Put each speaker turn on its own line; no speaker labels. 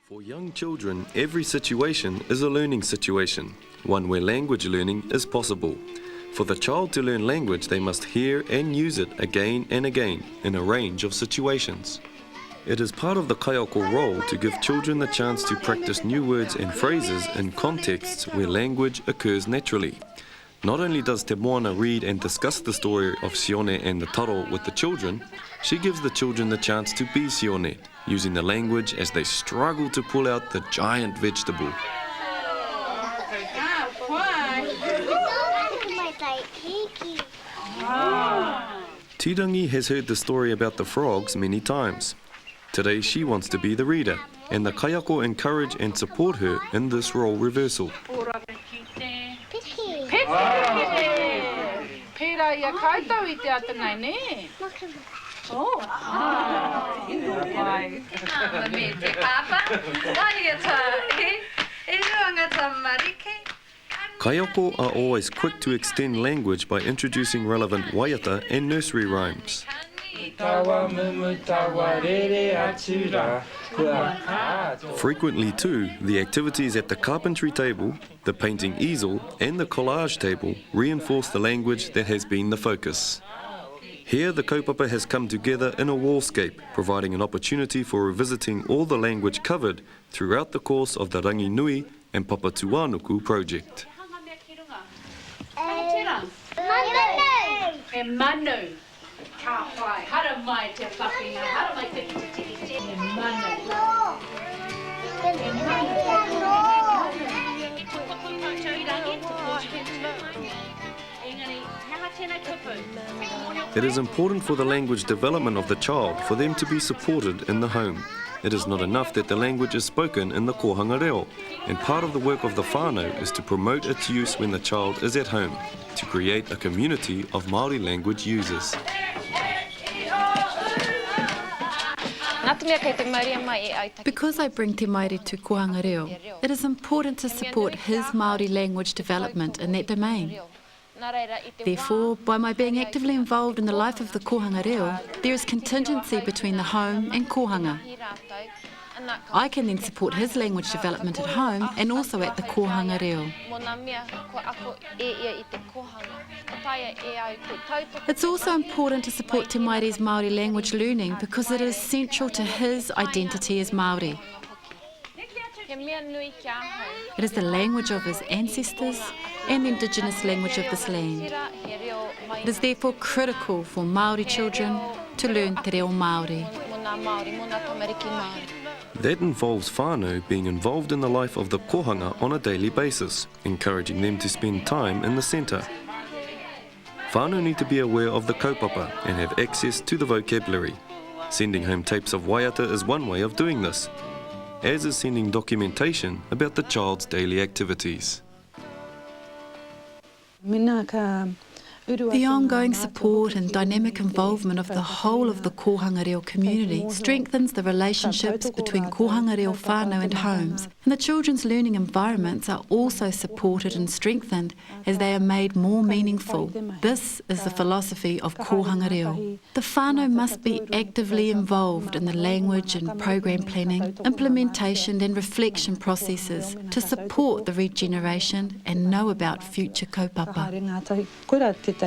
For young children, every situation is a learning situation, one where language learning is possible. For the child to learn language, they must hear and use it again and again in a range of situations. It is part of the kaiako role to give children the chance to practice new words and phrases in contexts where language occurs naturally. Not only does Te Moana read and discuss the story of Sione and the taro with the children, she gives the children the chance to be Sione, using the language as they struggle to pull out the giant vegetable. Tirangi has heard the story about the frogs many times. Today she wants to be the reader, and the kaiako encourage and support her in this role reversal. Kaiako are always quick to extend language by introducing relevant waiata and nursery rhymes. Frequently too, the activities at the carpentry table, the painting easel and the collage table reinforce the language that has been the focus. Here the kaupapa has come together in a wallscape, providing an opportunity for revisiting all the language covered throughout the course of the Rangi Nui and Papatuanuku project.
Manu.
It is important for the language development of the child for them to be supported in the home. It is not enough that the language is spoken in the kohanga reo, and part of the work of the whānau is to promote its use when the child is at home, to create a community of Māori language users.
Because I bring te maire to kohanga reo, it is important to support his Māori language development in that domain. Therefore, by my being actively involved in the life of the kohanga reo, there is contingency between the home and kohanga. I can then support his language development at home and also at the kohanga reo. It's also important to support Te Maire's Māori language learning because it is central to his identity as Māori. It is the language of his ancestors and the indigenous language of this land. It is therefore critical for Māori children to learn te reo Māori.
That involves whānau being involved in the life of the kohanga on a daily basis, encouraging them to spend time in the centre. Whānau need to be aware of the kaupapa and have access to the vocabulary. Sending home tapes of waiata is one way of doing this, as is sending documentation about the child's daily activities.
The ongoing support and dynamic involvement of the whole of the kohanga reo community strengthens the relationships between kohanga reo whānau and homes, and the children's learning environments are also supported and strengthened as they are made more meaningful. This is the philosophy of kohanga reo. The whānau must be actively involved in the language and program planning, implementation and reflection processes to support the regeneration and know about future kaupapa.